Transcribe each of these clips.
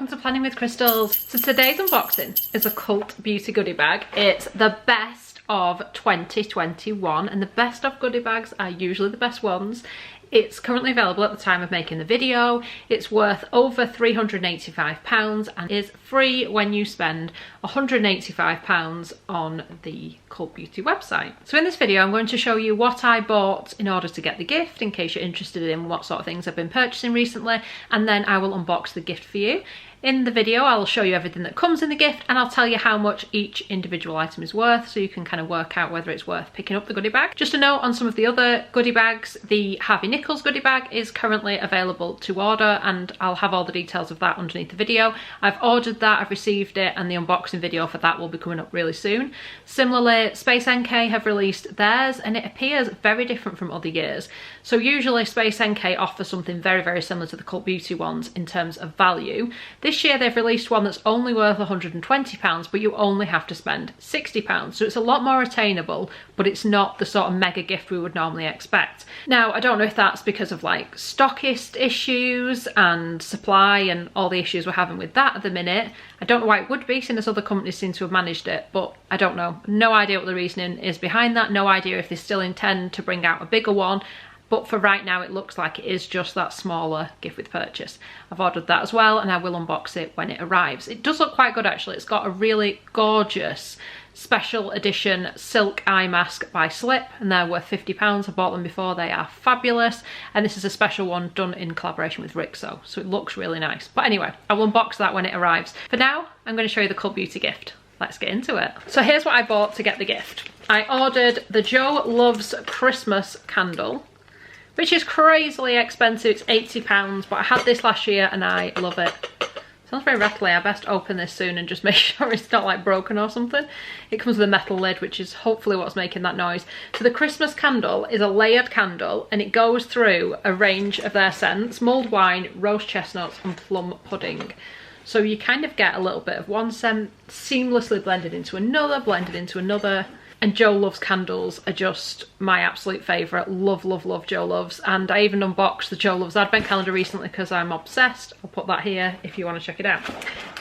welcome to Planning with Crystals. So today's unboxing is a cult beauty goodie bag. It's the best of 2021 and the best of goodie bags are usually the best ones. It's currently available at the time of making the video. It's worth over £385 and is free when you spend £185 on the Cult Beauty website. So in this video I'm going to show you what I bought in order to get the gift, in case you're interested in what sort of things I've been purchasing recently, and then I will unbox the gift for you. In the video I'll show you everything that comes in the gift and I'll tell you how much each individual item is worth, so you can kind of work out whether it's worth picking up the goodie bag. Just a note on some of the other goodie bags, the Harvey Nichols goodie bag is currently available to order and I'll have all the details of that underneath the video. I've ordered that, I've received it, and the unboxing video for that will be coming up really soon. Similarly, Space NK have released theirs and it appears very different from other years. So usually Space NK offers something very similar to the Cult Beauty ones in terms of value. This year they've released one that's only worth £120, but you only have to spend £60. So it's a lot more attainable, but it's not the sort of mega gift we would normally expect. Now, I don't know if that's because of like stockist issues and supply and all the issues we're having with that at the minute. I don't know why it would be, since other companies seem to have managed it, but I don't know. No idea what the reasoning is behind that. No idea if they still intend to bring out a bigger one. But for right now, it looks like it is just that smaller gift with purchase. I've ordered that as well, and I will unbox it when it arrives. It does look quite good, actually. It's got a really gorgeous special edition silk eye mask by Slip, and they're worth £50. I bought them before. They are fabulous. And this is a special one done in collaboration with Rixo, so it looks really nice. But anyway, I will unbox that when it arrives. For now, I'm going to show you the Cult Beauty gift. Let's get into it. So here's what I bought to get the gift. I ordered the Joe Loves Christmas candle, which is crazily expensive. It's £80, but I had this last year and I love it. Sounds very rattly. I best open this soon and just make sure it's not like broken or something. It comes with a metal lid, which is hopefully what's making that noise. So the Christmas candle is a layered candle and it goes through a range of their scents: mulled wine, roast chestnuts and plum pudding. So you kind of get a little bit of one scent seamlessly blended into another. And Joe Loves candles are just my absolute favourite. Love Joe Loves. And I even unboxed the Joe Loves advent calendar recently because I'm obsessed. I'll put that here if you want to check it out.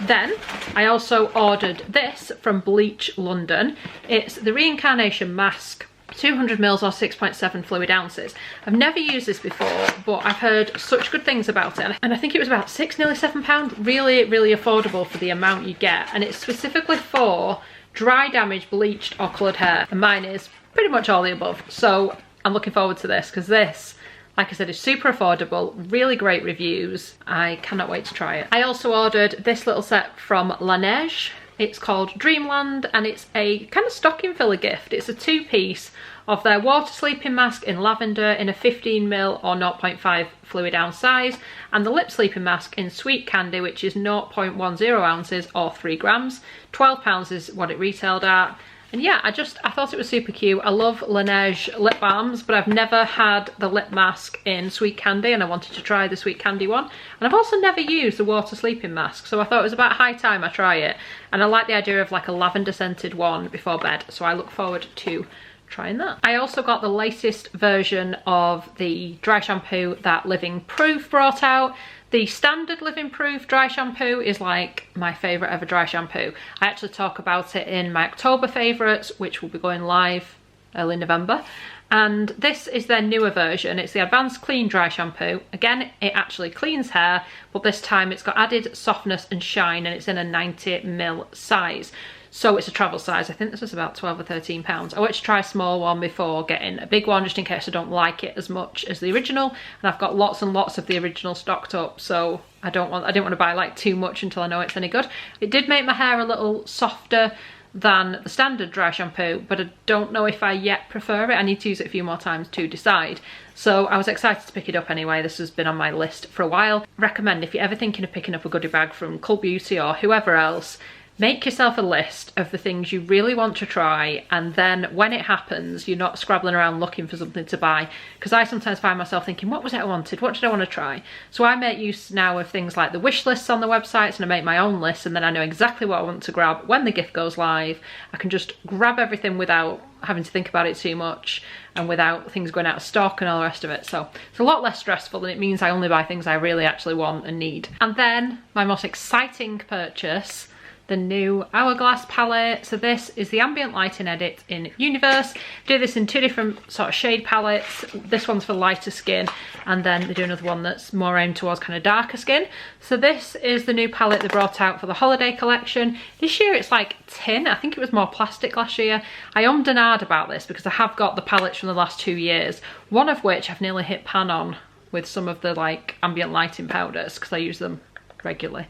Then I also ordered this from Bleach London. It's the Reincarnation Mask, 200ml or 6.7 fluid ounces. I've never used this before, but I've heard such good things about it, and I think it was about £6, nearly £7. Really affordable for the amount you get, and it's specifically for dry, damaged, bleached or coloured hair, and mine is pretty much all the above. So I'm looking forward to this because this, like I said, is super affordable, really great reviews. I cannot wait to try it. I also ordered this little set from Laneige. It's called Dreamland and it's a kind of stocking filler gift. It's a two-piece of their water sleeping mask in lavender in a 15ml or 0.5 fluid ounce size, and the lip sleeping mask in sweet candy, which is 0.10 ounces or 3 grams. £12 is what it retailed at. And yeah, I thought it was super cute. I love Laneige lip balms, but I've never had the lip mask in sweet candy, and I wanted to try the sweet candy one. And I've also never used the water sleeping mask, so I thought it was about high time I try it. And I like the idea of like a lavender scented one before bed, so I look forward to trying that. I also got the latest version of the dry shampoo that Living Proof brought out. The standard Living Proof dry shampoo is like my favourite ever dry shampoo. I actually talk about it in my October favourites, which will be going live early November. And this is their newer version. It's the Advanced Clean Dry Shampoo. Again, it actually cleans hair, but this time it's got added softness and shine, and it's in a 90ml size. So it's a travel size. I think this was about £12 or £13. I wanted to try a small one before getting a big one, just in case I don't like it as much as the original. And I've got lots and lots of the original stocked up, so I didn't want to buy like too much until I know it's any good. It did make my hair a little softer than the standard dry shampoo, but I don't know if I yet prefer it. I need to use it a few more times to decide. So I was excited to pick it up anyway. This has been on my list for a while. Recommend, if you're ever thinking of picking up a goodie bag from Cult Beauty or whoever else, Make yourself a list of the things you really want to try, and then when it happens, you're not scrabbling around looking for something to buy. Because I sometimes find myself thinking, what was it I wanted? What did I want to try? So I make use now of things like the wish lists on the websites, and I make my own list, and then I know exactly what I want to grab when the gift goes live. I can just grab everything without having to think about it too much, and without things going out of stock and all the rest of it. So it's a lot less stressful, and it means I only buy things I really actually want and need. And then my most exciting purchase, the new Hourglass palette. So this is the ambient lighting edit in Universe. They do this in two different sort of shade palettes. This one's for lighter skin, and then they do another one that's more aimed towards kind of darker skin. So this is the new palette they brought out for the holiday collection. This year it's like tin. I think it was more plastic last year. I ummed and ahed about this because I have got the palettes from the last 2 years, one of which I've nearly hit pan on with some of the like ambient lighting powders because I use them regularly.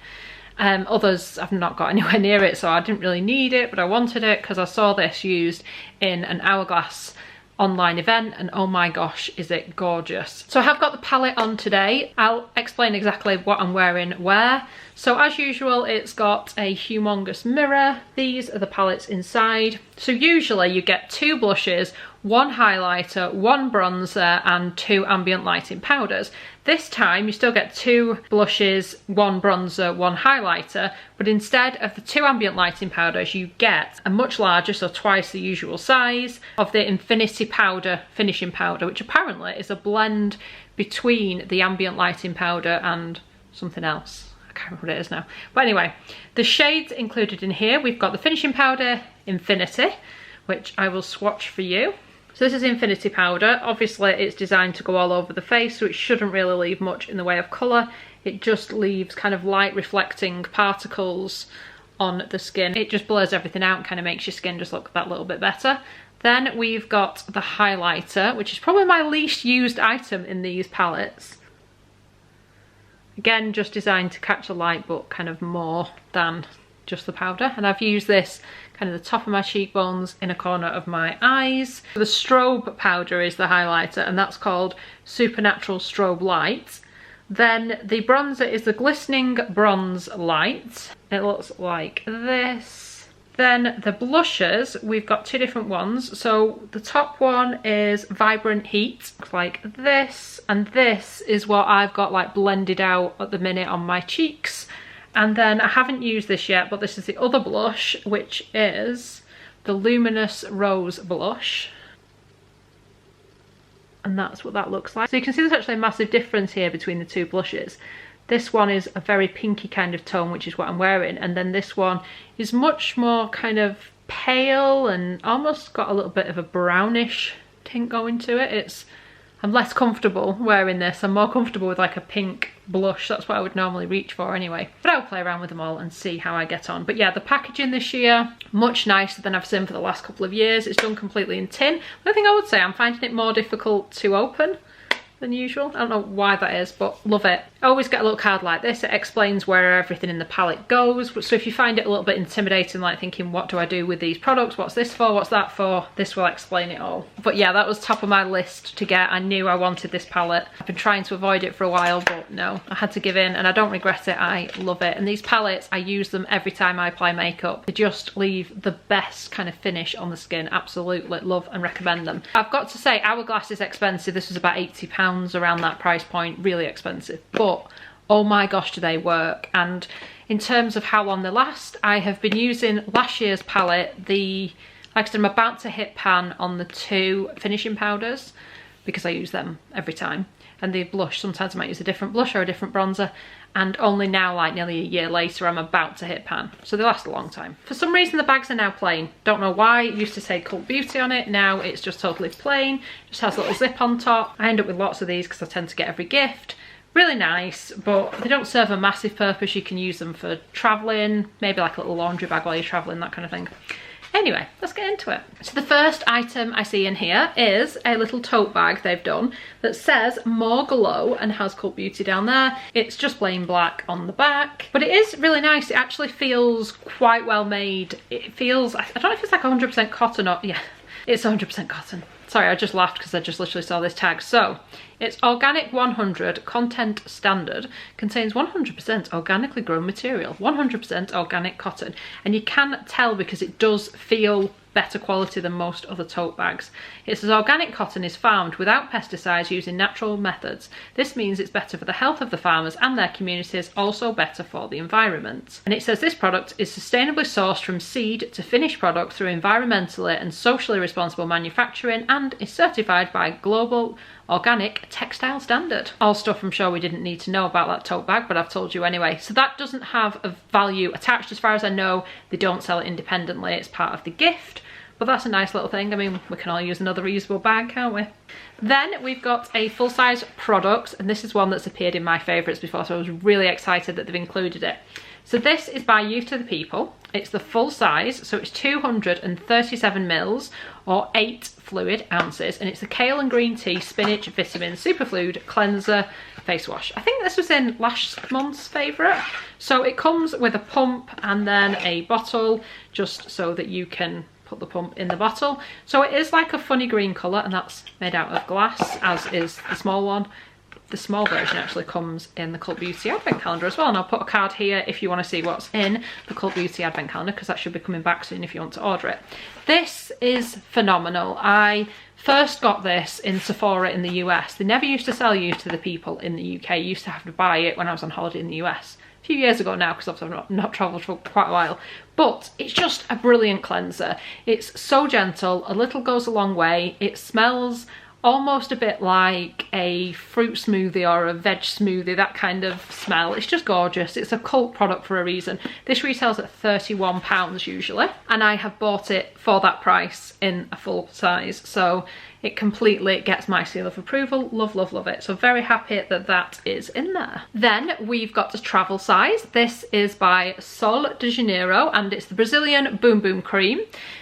Others I've not got anywhere near it, so I didn't really need it, but I wanted it because I saw this used in an Hourglass online event, and oh my gosh, is it gorgeous. So I have got the palette on today. I'll explain exactly what I'm wearing where. So as usual, it's got a humongous mirror. These are the palettes inside. So usually you get 2 blushes, 1 highlighter, 1 bronzer, and 2 ambient lighting powders. This time you still get 2 blushes, 1 bronzer, 1 highlighter, but instead of the 2 ambient lighting powders, you get a much larger, so twice the usual size, of the Infinity Powder finishing powder, which apparently is a blend between the ambient lighting powder and something else. I can't remember what it is now. But anyway, the shades included in here, we've got the finishing powder Infinity, which I will swatch for you. So this is Infinity Powder. Obviously it's designed to go all over the face, so it shouldn't really leave much in the way of colour. It just leaves kind of light reflecting particles on the skin. It just blurs everything out and kind of makes your skin just look that little bit better. Then we've got the highlighter, which is probably my least used item in these palettes. Again, just designed to catch the light, but kind of more than just the powder. And I've used this kind of the top of my cheekbones, in a corner of my eyes. The strobe powder is the highlighter, and that's called Supernatural Strobe Light. Then the bronzer is the Glistening Bronze Light. It looks like this. Then the blushes, we've got 2 different ones. So the top one is Vibrant Heat, looks like this, and this is what I've got like blended out at the minute on my cheeks. And then I haven't used this yet, but this is the other blush, which is the Luminous Rose Blush. And that's what that looks like. So you can see there's actually a massive difference here between the 2 blushes. This one is a very pinky kind of tone, which is what I'm wearing. And then this one is much more kind of pale and almost got a little bit of a brownish tint going to it. I'm less comfortable wearing this. I'm more comfortable with like a pink blush. That's what I would normally reach for anyway. But I'll play around with them all and see how I get on. But yeah, the packaging this year, much nicer than I've seen for the last couple of years. It's done completely in tin. The thing I would say, I'm finding it more difficult to open than usual. I don't know why that is, but love it. I always get a little card like this. It explains where everything in the palette goes. So if you find it a little bit intimidating, like thinking, what do I do with these products? What's this for? What's that for? This will explain it all. But yeah, that was top of my list to get. I knew I wanted this palette. I've been trying to avoid it for a while, but no, I had to give in, and I don't regret it. I love it. And these palettes, I use them every time I apply makeup. They just leave the best kind of finish on the skin. Absolutely love and recommend them. I've got to say, Hourglass is expensive. This was about £80, around that price point. Really expensive, but oh my gosh, do they work. And in terms of how long they last, I have been using last year's palette. Like I said, I'm about to hit pan on the 2 finishing powders because I use them every time. And the blush, sometimes I might use a different blush or a different bronzer. And only now, like nearly a year later, I'm about to hit pan. So they last a long time. For some reason, the bags are now plain. Don't know why. It used to say Cult Beauty on it. Now it's just totally plain. Just has a little zip on top. I end up with lots of these because I tend to get every gift. Really nice, but they don't serve a massive purpose. You can use them for traveling, maybe like a little laundry bag while you're traveling, that kind of thing. Anyway, let's get into it. So the first item I see in here is a little tote bag they've done that says More Glow and has Cult Beauty down there. It's just plain black on the back, but it is really nice. It actually feels quite well made. It feels, I don't know if it's like 100% cotton or, yeah, it's 100% cotton. Sorry, I just laughed because I just literally saw this tag. So it's organic 100 content standard, contains 100% organically grown material, 100% organic cotton, and you can tell because it does feel better quality than most other tote bags. It says organic cotton is farmed without pesticides using natural methods. This means it's better for the health of the farmers and their communities, also better for the environment. And it says this product is sustainably sourced from seed to finished product through environmentally and socially responsible manufacturing and is certified by Global Organic Textile Standard. All stuff I'm sure we didn't need to know about that tote bag, but I've told you anyway. So that doesn't have a value attached as far as I know. They don't sell it independently, it's part of the gift. But that's a nice little thing. I mean, we can all use another reusable bag, can't we? Then we've got a full-size product, and this is one that's appeared in my favourites before, so I was really excited that they've included it. So this is by Youth to the People. It's the full size, so it's 237 mils or 8 fluid ounces, and it's a kale and green tea, spinach, vitamin, superfood, cleanser, face wash. I think this was in last month's favourite. So it comes with a pump and then a bottle, just so that you can put the pump in the bottle. So it is like a funny green colour, and that's made out of glass, as is the small one. The small version actually comes in the Cult Beauty Advent Calendar as well, and I'll put a card here if you want to see what's in the Cult Beauty Advent Calendar, because that should be coming back soon if you want to order it. This is phenomenal. I first got this in Sephora in the US. They never used to sell Youth to the People in the UK. You used to have to buy it when I was on holiday in the US. A few years ago now, because obviously I've not travelled for quite a while. But it's just a brilliant cleanser. It's so gentle, a little goes a long way. It smells almost a bit like a fruit smoothie or a veg smoothie, that kind of smell. It's just gorgeous. It's a cult product for a reason. This retails at £31 usually, and I have bought it for that price in a full size, so it completely gets my seal of approval. Love, love, love it. So very happy that that is in there. Then we've got the travel size. This is by Sol de Janeiro, and it's the Brazilian Boom Boom Cream.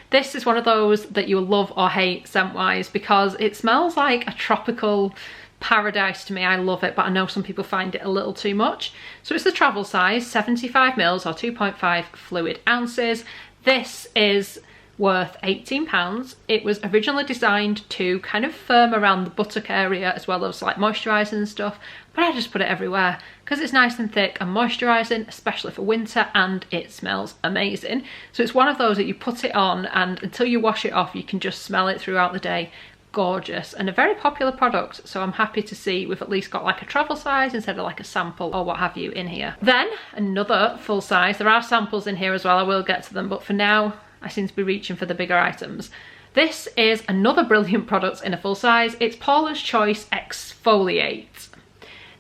This is one of those that you'll love or hate scent-wise, because it smells like a tropical paradise to me. I love it, but I know some people find it a little too much. So it's the travel size, 75 mils or 2.5 fluid ounces. This is worth £18. It was originally designed to kind of firm around the buttock area as well as like moisturising and stuff, but I just put it everywhere because it's nice and thick and moisturising, especially for winter, and it smells amazing. So it's one of those that you put it on and until you wash it off you can just smell it throughout the day. Gorgeous, and a very popular product, so I'm happy to see we've at least got like a travel size instead of like a sample or what have you in here. Then another full size. There are samples in here as well, I will get to them, but for now I seem to be reaching for the bigger items. This is another brilliant product in a full size. It's Paula's Choice Exfoliate.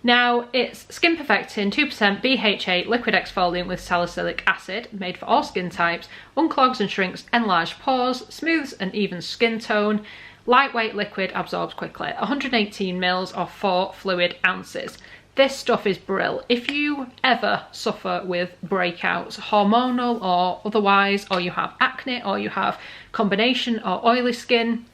Now, it's skin perfecting 2% BHA liquid exfoliant with salicylic acid, made for all skin types, unclogs and shrinks enlarged pores, smooths an even skin tone, lightweight liquid, absorbs quickly, 118 mils or 4 fluid ounces. This stuff is brill. If you ever suffer with breakouts, hormonal or otherwise, or you have acne, or you have combination or oily skin,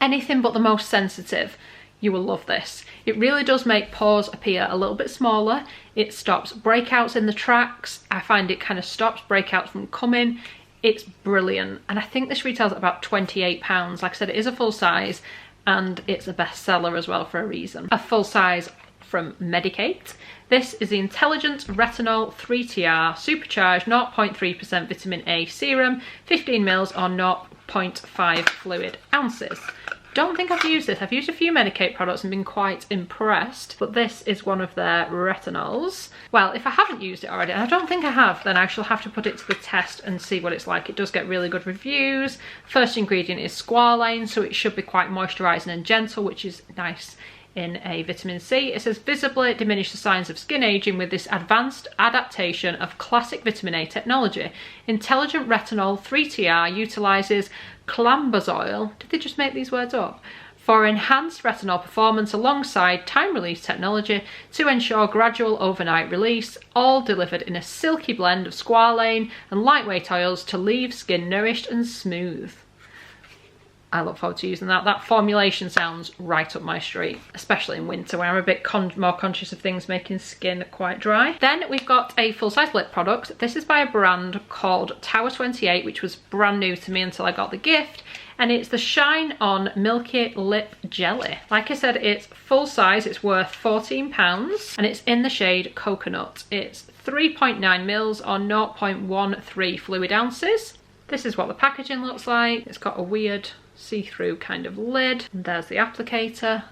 anything but the most sensitive, you will love this. It really does make pores appear a little bit smaller. It stops breakouts in the tracks. I find it kind of stops breakouts from coming. It's brilliant. And I think this retails at about £28. Like I said, it is a full size and it's a bestseller as well for a reason. A full size from Medicate. This is the Intelligent Retinol 3TR Supercharged 0.3% Vitamin A Serum, 15 mils or 0.5 fluid ounces. Don't think I've used this. I've used a few Medicate products and been quite impressed, but this is one of their retinols. Well, if I haven't used it already, and I don't think I have, then I shall have to put it to the test and see what it's like. It does get really good reviews. First ingredient is squalane, so it should be quite moisturising and gentle, which is nice in a vitamin C. It says visibly diminish the signs of skin aging with this advanced adaptation of classic vitamin A technology. Intelligent Retinol 3TR utilises clambazoil, did they just make these words up, for enhanced retinol performance alongside time release technology to ensure gradual overnight release, all delivered in a silky blend of squalane and lightweight oils to leave skin nourished and smooth. I look forward to using that. That formulation sounds right up my street, especially in winter where I'm a bit more conscious of things making skin quite dry. Then we've got a full-size lip product. This is by a brand called Tower 28, which was brand new to me until I got the gift. and it's the Shine On Milky Lip Jelly. Like I said, it's full size, it's worth £14 and it's in the shade Coconut. It's 3.9 mils or 0.13 fluid ounces. This is what the packaging looks like. It's got a weird see-through kind of lid, and there's the applicator.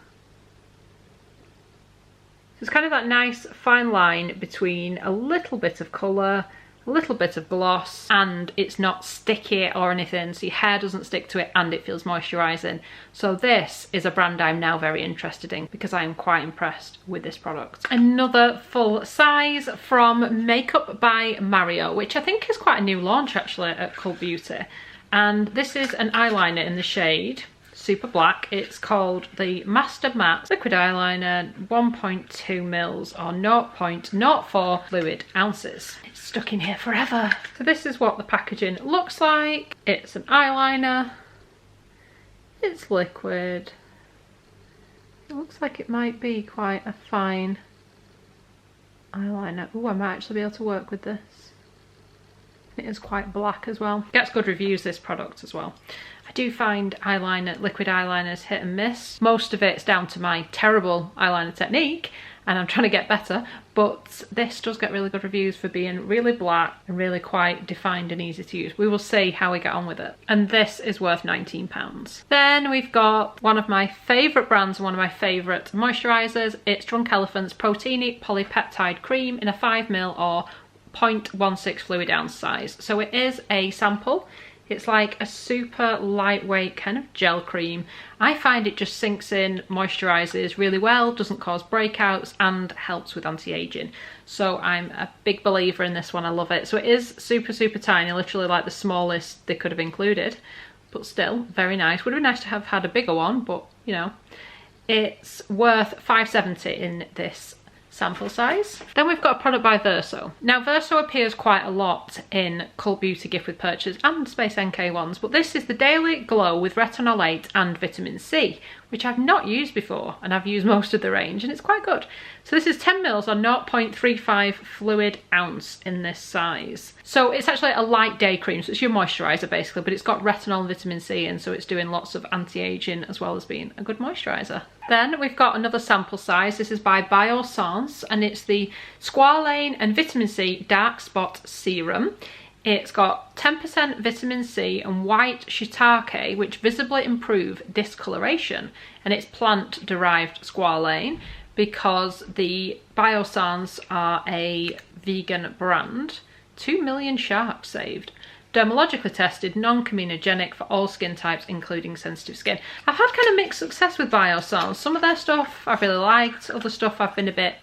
It's kind of that nice fine line between a little bit of colour, a little bit of gloss, and it's not sticky or anything, so your hair doesn't stick to it and it feels moisturising. So this is a brand I'm now very interested in because I am quite impressed with this product. Another full size from Makeup by Mario, which I think is quite a new launch actually at Cult Beauty. And this is an eyeliner in the shade Super Black. It's called the Master Matte Liquid Eyeliner, 1.2 mils or 0.04 fluid ounces. It's stuck in here forever. So this is what the packaging looks like. It's an eyeliner. It's liquid. It looks like it might be quite a fine eyeliner. Oh, I might actually be able to work with this. It is quite black as well. Gets good reviews, this product as well. I do find liquid eyeliners hit and miss. Most of it's down to my terrible eyeliner technique and I'm trying to get better, but this does get really good reviews for being really black and really quite defined and easy to use. We will see how we get on with it. And this is worth £19. Then we've got one of my favourite brands and one of my favourite moisturisers. It's Drunk Elephant's Proteinic Polypeptide Cream in a 5ml or 0.16 fluid ounce size. So it is a sample. It's like a super lightweight kind of gel cream. I find it just sinks in, moisturises really well, doesn't cause breakouts and helps with anti-aging. So I'm a big believer in this one, I love it. So it is super, super tiny, literally like the smallest they could have included, but still very nice. Would have been nice to have had a bigger one, but you know. It's worth £5.70 in this sample size. Then we've got a product by Verso. Now Verso appears quite a lot in Cult Beauty gift with purchase and Space NK ones, but this is the Daily Glow with retinolate and vitamin C, which I've not used before and I've used most of the range and it's quite good. So this is 10 mils or 0.35 fluid ounce in this size. So it's actually a light day cream, so it's your moisturiser basically, but it's got retinol and vitamin C in, so it's doing lots of anti-aging as well as being a good moisturiser. Then we've got another sample size. This is by Biossance and it's the Squalane and Vitamin C Dark Spot Serum. It's got 10% vitamin C and white shiitake, which visibly improve discoloration, and it's plant-derived squalane because the Biossance are a vegan brand. 2 million sharks saved. Dermatologically tested, non-comedogenic for all skin types, including sensitive skin. I've had kind of mixed success with Biossance. Some of their stuff I've really liked, other stuff I've been a bit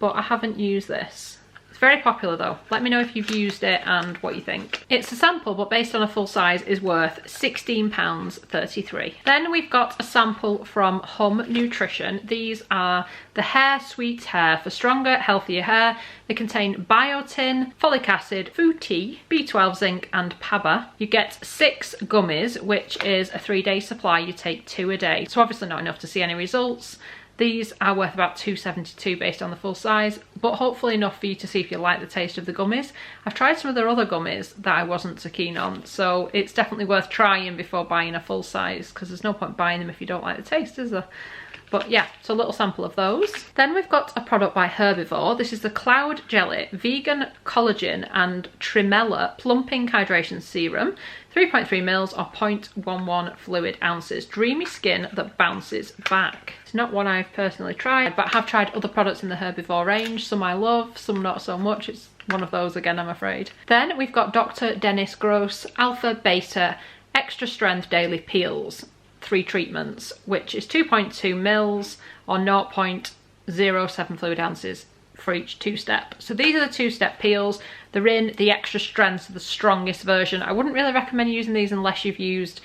but I haven't used this. It's very popular though. Let me know if you've used it and what you think. It's a sample, but based on a full size is worth £16.33. Then we've got a sample from Hum Nutrition. These are the Hair Sweet Hair for stronger, healthier hair. They contain biotin, folic acid, food tea, B12 zinc and PABA. You get 6 gummies, which is a 3-day supply. You take 2 a day. So obviously not enough to see any results. These are worth about £2.72 based on the full size, but hopefully enough for you to see if you like the taste of the gummies. I've tried some of their other gummies that I wasn't so keen on, so it's definitely worth trying before buying a full size, because there's no point buying them if you don't like the taste, is there? But yeah, so a little sample of those. Then we've got a product by Herbivore. This is the Cloud Jelly Vegan Collagen and Trimella Plumping Hydration Serum. 3.3 mils or 0.11 fluid ounces. Dreamy skin that bounces back. It's not one I've personally tried, but I have tried other products in the Herbivore range. Some I love, some not so much. It's one of those again, I'm afraid. Then we've got Dr. Dennis Gross Alpha Beta Extra Strength Daily Peels. 3 treatments, which is 2.2 mils or 0.07 fluid ounces for each 2-step. So these are the 2-step peels. They're in the extra strength, the strongest version. I wouldn't really recommend using these unless you've used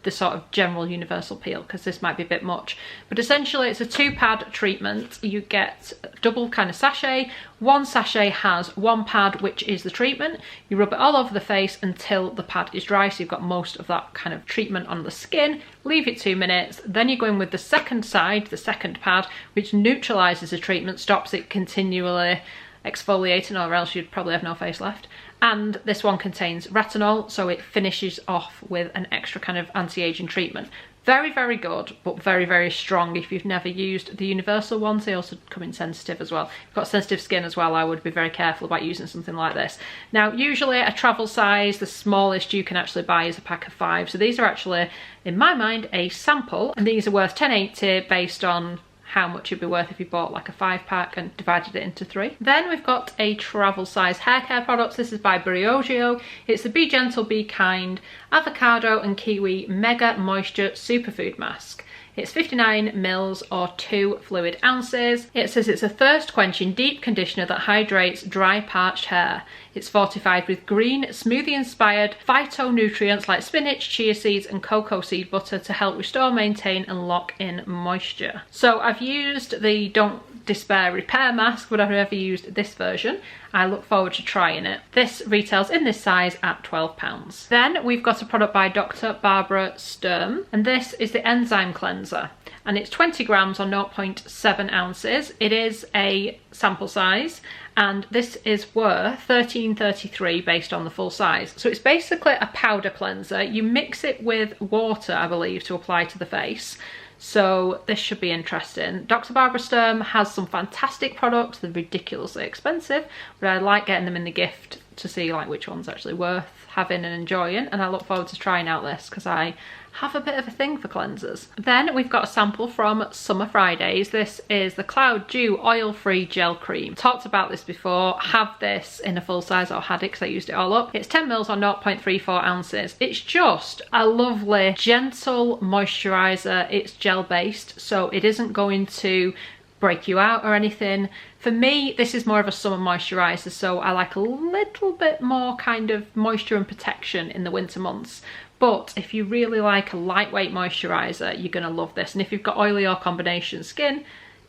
the sort of general universal peel, because this might be a bit much. But essentially it's a 2-pad treatment. You get a double kind of sachet. 1 sachet has 1 pad, which is the treatment. You rub it all over the face until the pad is dry, so you've got most of that kind of treatment on the skin. Leave it 2 minutes, then you go in with the second side, the second pad, which neutralizes the treatment, stops it continually exfoliating, or else you'd probably have no face left. And this one contains retinol, so it finishes off with an extra kind of anti-aging treatment. Very, very good, but very, very strong if you've never used the universal ones. They also come in sensitive as well. If you've got sensitive skin as well, I would be very careful about using something like this. Now, usually a travel size, the smallest you can actually buy is a pack of 5. So these are actually, in my mind, a sample, and these are worth £10.80 based on how much it'd be worth if you bought like a 5-pack and divided it into 3. Then we've got a travel size hair care products. This is by Briogeo. It's the Be Gentle, Be Kind Avocado and Kiwi Mega Moisture Superfood Mask. It's 59 mils or 2 fluid ounces. It says it's a thirst quenching deep conditioner that hydrates dry parched hair. It's fortified with green smoothie inspired phytonutrients like spinach, chia seeds and cocoa seed butter to help restore, maintain and lock in moisture. So I've used the Don't Despair Repair Mask, but I've never used this version. I look forward to trying it. This retails in this size at £12. Then we've got a product by Dr. Barbara Sturm, and this is the Enzyme Cleanser. And it's 20 grams or 0.7 ounces. It is a sample size, and this is worth $13.33 based on the full size. So it's basically a powder cleanser. You mix it with water, I believe, to apply to the face. So this should be interesting. Dr. Barbara Sturm has some fantastic products. They're ridiculously expensive, but I like getting them in the gift to see like which one's actually worth having and enjoying, and I look forward to trying out this because I have a bit of a thing for cleansers. Then we've got a sample from Summer Fridays. This is the Cloud Dew Oil-Free Gel Cream. Talked about this before. Have this in a full size, or had it because I used it all up. It's 10 mils or 0.34 ounces. It's just a lovely, gentle moisturiser. It's gel based, so it isn't going to break you out or anything. For me, this is more of a summer moisturiser, so I like a little bit more kind of moisture and protection in the winter months. But if you really like a lightweight moisturiser, you're going to love this. And if you've got oily or combination skin,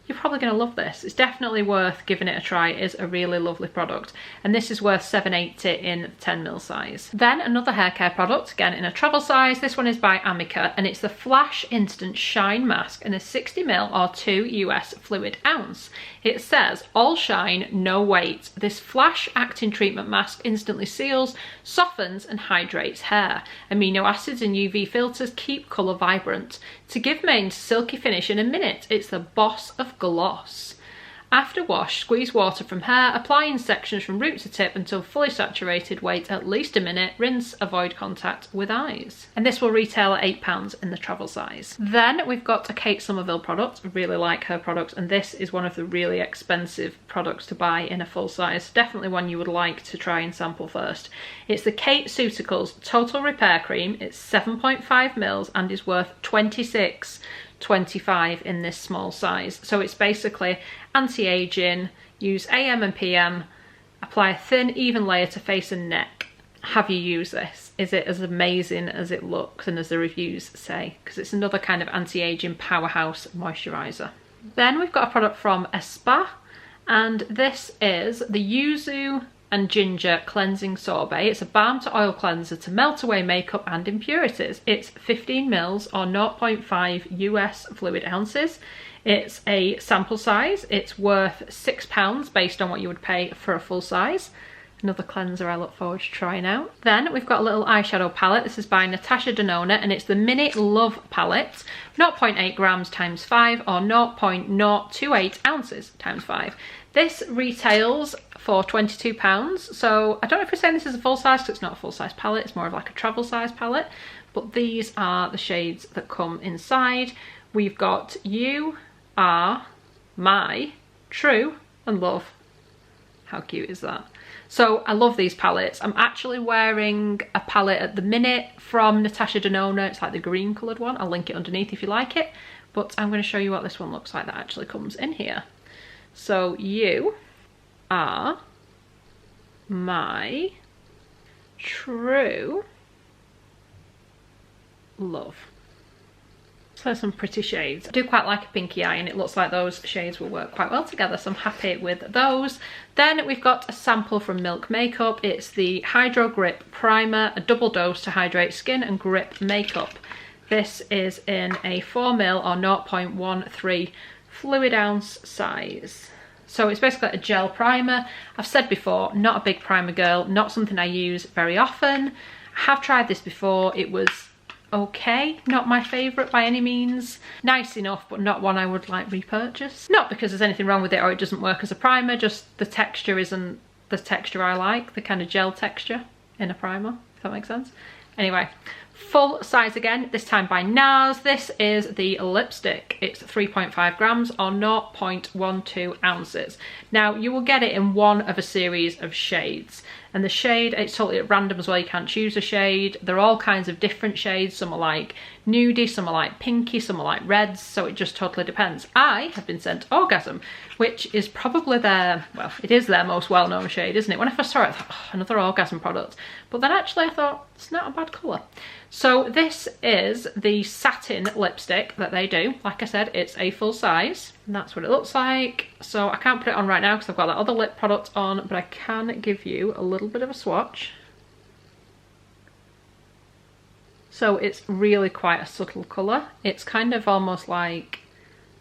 you're probably going to love this. It's definitely worth giving it a try. It is a really lovely product. And this is worth $7.80 in 10 ml size. Then another hair care product, again in a travel size. This one is by Amica, and it's the Flash Instant Shine Mask in a 60 ml or 2 US fluid ounce. It says, all shine, no weight. This flash acting treatment mask instantly seals, softens and hydrates hair. Amino acids and UV filters keep colour vibrant. To give mane's silky finish in a minute, it's the boss of gloss. After wash, squeeze water from hair, apply in sections from root to tip until fully saturated, wait at least a minute, rinse, avoid contact with eyes. And this will retail at £8 in the travel size. Then we've got a Kate Somerville product. I really like her products, and this is one of the really expensive products to buy in a full size. Definitely one you would like to try and sample first. It's the Kate Ceuticals Total Repair Cream. It's 7.5 mils and is worth $26.25 in this small size. So it's basically anti-aging. Use AM and PM, apply a thin even layer to face and neck. Have you used this? Is it as amazing as it looks and as the reviews say? Because it's another kind of anti-aging powerhouse moisturiser. Then we've got a product from Espa, and this is the Yuzu and Ginger Cleansing Sorbet. It's a balm to oil cleanser to melt away makeup and impurities. It's 15 mils or 0.5 US fluid ounces. It's a sample size. It's worth £6 based on what you would pay for a full size. Another cleanser I look forward to trying out. Then we've got a little eyeshadow palette. This is by Natasha Denona, and it's the Mini Love Palette. 0.8 grams times 5 or 0.028 ounces times 5. This retails for £22. So I don't know if we're saying this is a full size because it's not a full size palette. It's more of like a travel size palette. But these are the shades that come inside. We've got You Are My True and Love. How cute is that? So I love these palettes. I'm actually wearing a palette at the minute from Natasha Denona. It's like the green coloured one. I'll link it underneath if you like it. But I'm going to show you what this one looks like that actually comes in here. So You Are My True Love. So some pretty shades. I do quite like a pinky eye, and it looks like those shades will work quite well together, so I'm happy with those. Then we've got a sample from Milk Makeup. It's the Hydro Grip Primer, a double dose to hydrate skin and grip makeup. This is in a 4 ml or 0.13 fluid ounce size. So it's basically a gel primer. I've said before, not a big primer girl, not something I use very often. I have tried this before. It was okay, not my favourite by any means. Nice enough, but not one I would like repurchase. Not because there's anything wrong with it or it doesn't work as a primer, just the texture isn't the texture I like, the kind of gel texture in a primer, if that makes sense. Anyway, full size again, this time by NARS. This is the lipstick. It's 3.5 grams or 0.12 ounces. Now, you will get it in one of a series of shades. And the shade, it's totally at random as well, you can't choose a shade. They're all kinds of different shades. Some are like nudie, some are like pinky, some are like reds, so it just totally depends. I have been sent Orgasm, which is probably their, well, it is their most well-known shade, isn't it? When I first saw it, I thought, oh, another Orgasm product. But then actually I thought, it's not a bad colour. So this is the satin lipstick that they do. Like I said, it's a full size. And that's what it looks like. So I can't put it on right now because I've got that other lip product on, but I can give you a little bit of a swatch. So it's really quite a subtle colour. It's kind of almost like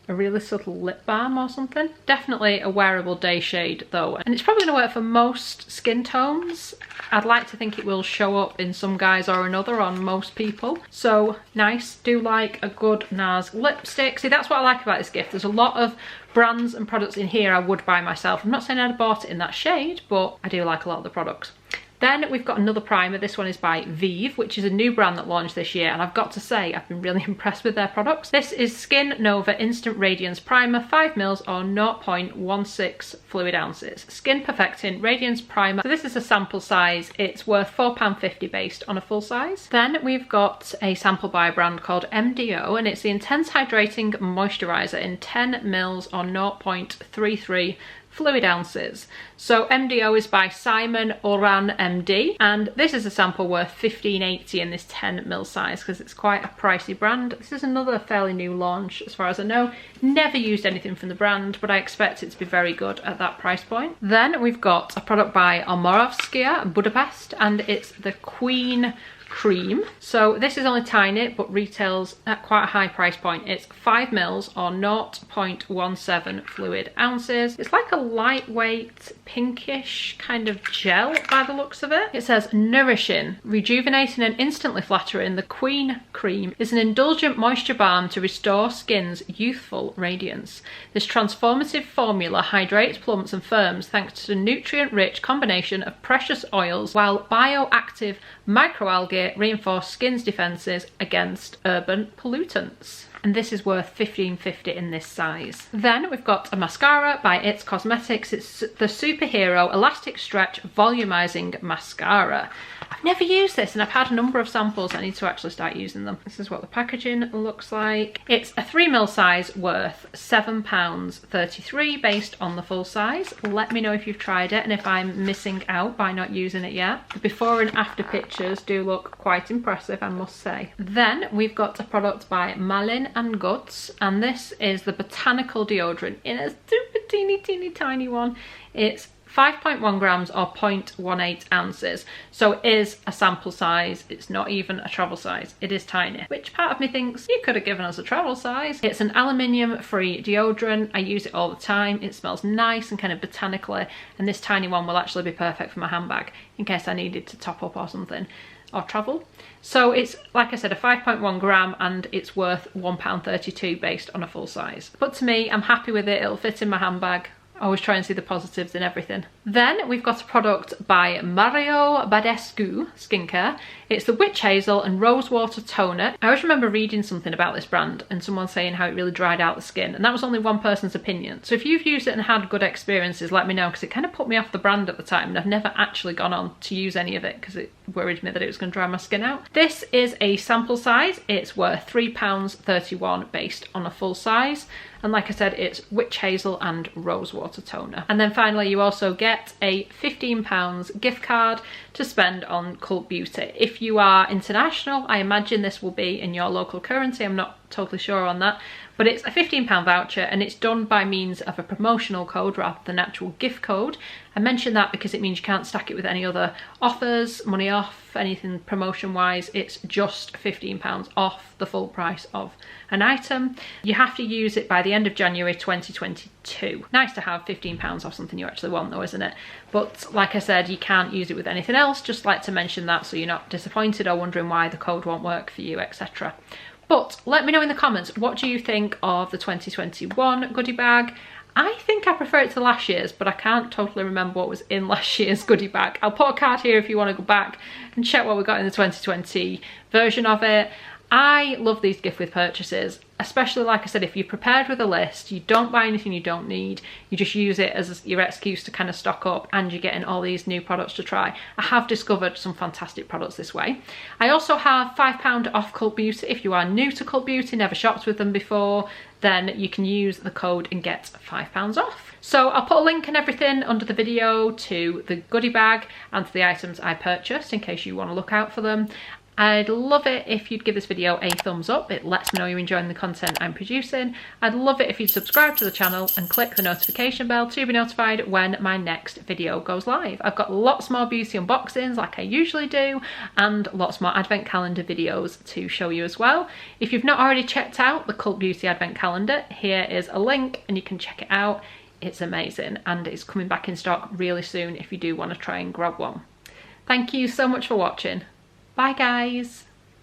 a really subtle lip balm or something. Definitely a wearable day shade though. And it's probably going to work for most skin tones. I'd like to think it will show up in some guise or another on most people. So nice. Do like a good NARS lipstick. See, that's what I like about this gift. There's a lot of brands and products in here I would buy myself. I'm not saying I'd bought it in that shade, but I do like a lot of the products. Then we've got another primer. This one is by Vive, which is a new brand that launched this year, and I've got to say I've been really impressed with their products. This is Skin Nova Instant Radiance Primer, 5ml or 0.16 fluid ounces. Skin Perfecting Radiance Primer. So this is a sample size. It's worth £4.50 based on a full size. Then we've got a sample by a brand called MDO, and it's the Intense Hydrating Moisturiser in 10ml or 0.33 fluid ounces. So MDO is by Simon Oran MD, and this is a sample worth £15.80 in this 10ml size because it's quite a pricey brand. This is another fairly new launch as far as I know. Never used anything from the brand, but I expect it to be very good at that price point. Then we've got a product by Omorovskaya Budapest, and it's the Queen Cream. So this is only tiny but retails at quite a high price point. It's 5ml or 0.17 fluid ounces. It's like a lightweight pinkish kind of gel by the looks of it. It says nourishing, rejuvenating and instantly flattering. The Queen Cream is an indulgent moisture balm to restore skin's youthful radiance. This transformative formula hydrates, plumps and firms thanks to the nutrient-rich combination of precious oils, while bioactive microalgae reinforce skin's defences against urban pollutants. And this is worth £15.50 in this size. Then we've got a mascara by It's Cosmetics. It's the Superhero Elastic Stretch Volumizing Mascara. I've never used this and I've had a number of samples. I need to actually start using them. This is what the packaging looks like. It's a 3ml size worth £7.33 based on the full size. Let me know if you've tried it and if I'm missing out by not using it yet. The before and after pictures do look quite impressive, I must say. Then we've got a product by Malin and Guts, and this is the Botanical Deodorant in a super teeny tiny one. It's 5.1 grams or 0.18 ounces. So it is a sample size. It's not even a travel size. It is tiny, which part of me thinks you could have given us a travel size. It's an aluminium free deodorant. I use it all the time. It smells nice and kind of botanically, and this tiny one will actually be perfect for my handbag in case I needed to top up or something or travel. So it's, like I said, a 5.1 gram and it's worth £1.32 based on a full size. But to me, I'm happy with it. It'll fit in my handbag. I always try and see the positives in everything. Then we've got a product by Mario Badescu Skincare. It's the Witch Hazel and Rosewater Toner. I always remember reading something about this brand and someone saying how it really dried out the skin, and that was only one person's opinion. So if you've used it and had good experiences, let me know, because it kind of put me off the brand at the time and I've never actually gone on to use any of it because it worried me that it was going to dry my skin out. This is a sample size. It's worth £3.31 based on a full size. And like I said, it's Witch Hazel and Rosewater Toner. And then finally, you also get a £15 gift card to spend on Cult Beauty. If you are international, I imagine this will be in your local currency. I'm not totally sure on that. But it's a £15 voucher and it's done by means of a promotional code rather than an actual gift code. I mention that because it means you can't stack it with any other offers, money off, anything promotion wise. It's just £15 off the full price of an item. You have to use it by the end of January 2022. Nice to have £15 off something you actually want though, isn't it? But like I said, you can't use it with anything else. Just like to mention that so you're not disappointed or wondering why the code won't work for you, etc. But let me know in the comments, what do you think of the 2021 goodie bag? I think I prefer it to last year's, but I can't totally remember what was in last year's goodie bag. I'll put a card here if you want to go back and check what we got in the 2020 version of it. I love these gift with purchases, especially like I said, if you're prepared with a list, you don't buy anything you don't need, you just use it as your excuse to kind of stock up and you're getting all these new products to try. I have discovered some fantastic products this way. I also have £5 off Cult Beauty. If you are new to Cult Beauty, never shopped with them before, then you can use the code and get £5 off. So I'll put a link and everything under the video to the goodie bag and to the items I purchased in case you want to look out for them. I'd love it if you'd give this video a thumbs up. It lets me know you're enjoying the content I'm producing. I'd love it if you'd subscribe to the channel and click the notification bell to be notified when my next video goes live. I've got lots more beauty unboxings like I usually do and lots more advent calendar videos to show you as well. If you've not already checked out the Cult Beauty advent calendar, here is a link and you can check it out. It's amazing and it's coming back in stock really soon if you do want to try and grab one. Thank you so much for watching. Bye guys.